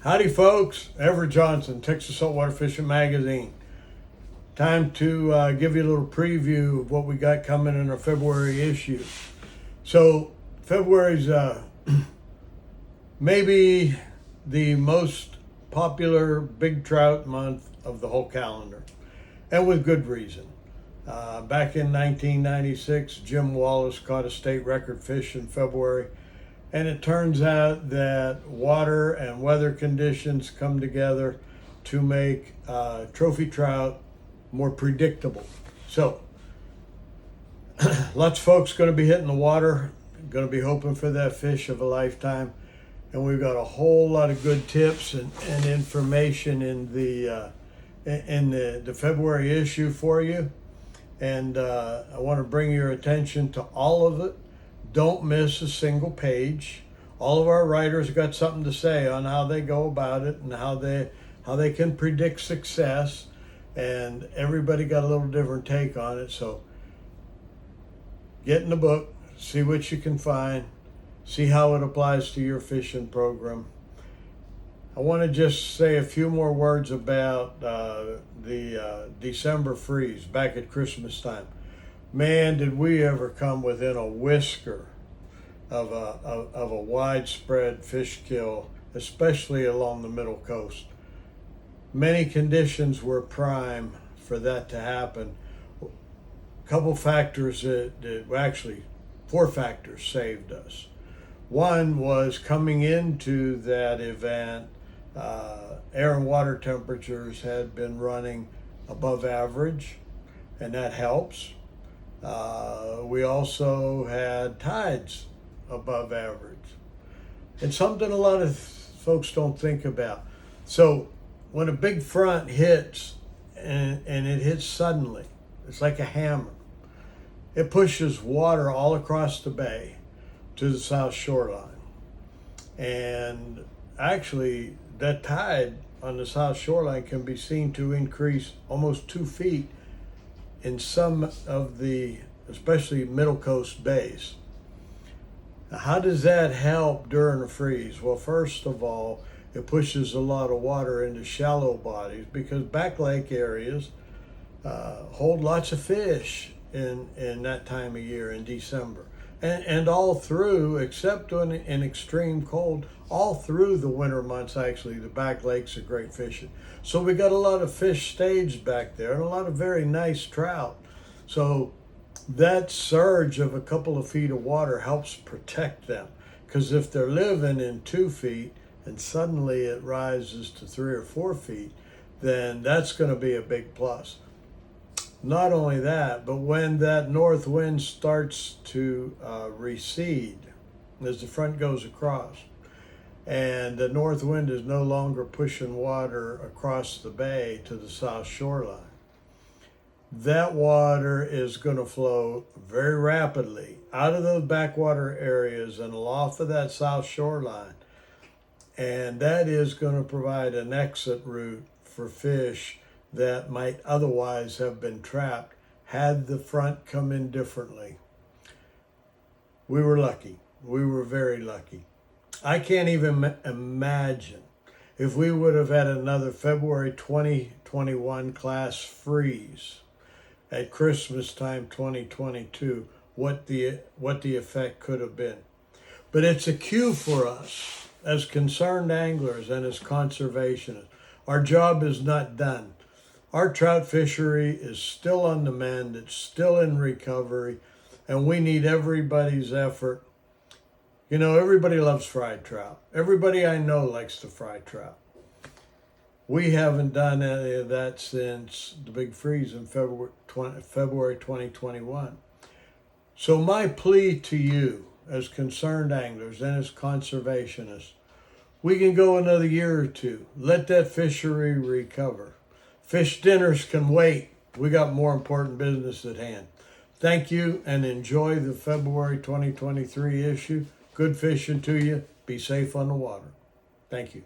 Howdy folks, Everett Johnson, Texas Saltwater Fishing Magazine. Time to give you a little preview of what we got coming in our February issue. So February's maybe the most popular big trout month of the whole calendar, and with good reason. Back in 1996, Jim Wallace caught a state record fish in February. And it turns out that water and weather conditions come together to make trophy trout more predictable. So, lots of folks going to be hitting the water, going to be hoping for that fish of a lifetime. And we've got a whole lot of good tips and information in the February issue for you. And I want to bring your attention to all of it. Don't miss a single page. All of our writers got something to say on how they go about it and how they can predict success, and everybody got a little different take on it. So get in the book, see what you can find, see how it applies to your fishing program. I want to just say a few more words about the December freeze back at Christmas time. Man, did we ever come within a whisker of a widespread fish kill, especially along the middle coast. Many conditions were prime for that to happen. A couple factors actually 4 factors saved us. One was coming into that event, air and water temperatures had been running above average, and that helps. We also had tides above average. It's something a lot of folks don't think about. So when a big front hits and it hits suddenly, it's like a hammer. It pushes water all across the bay to the south shoreline. And actually that tide on the south shoreline can be seen to increase almost 2 feet in some of the, especially middle coast bays. Now, how does that help during a freeze? Well, first of all, it pushes a lot of water into shallow bodies because back lake areas hold lots of fish in that time of year in December. And all through, except in extreme cold, all through the winter months, actually, the back lakes are great fishing. So we got a lot of fish staged back there and a lot of very nice trout. So that surge of a couple of feet of water helps protect them. Because if they're living in 2 feet and suddenly it rises to 3 or 4 feet, then that's going to be a big plus. Not only that, but when that north wind starts to recede as the front goes across, and the north wind is no longer pushing water across the bay to the south shoreline, that water is going to flow very rapidly out of those backwater areas and off of that south shoreline. And that is going to provide an exit route for fish that might otherwise have been trapped had the front come in differently. We were lucky. We were very lucky. I can't even imagine if we would have had another February 2021 class freeze at Christmas time 2022, what the effect could have been. But it's a cue for us as concerned anglers and as conservationists. Our job is not done. Our trout fishery is still on the mend, it's still in recovery, and we need everybody's effort. You know, everybody loves fried trout. Everybody I know likes to fry trout. We haven't done any of that since the big freeze in February 2021. So my plea to you as concerned anglers and as conservationists, we can go another year or two. Let that fishery recover. Fish dinners can wait. We got more important business at hand. Thank you and enjoy the February 2023 issue. Good fishing to you. Be safe on the water. Thank you.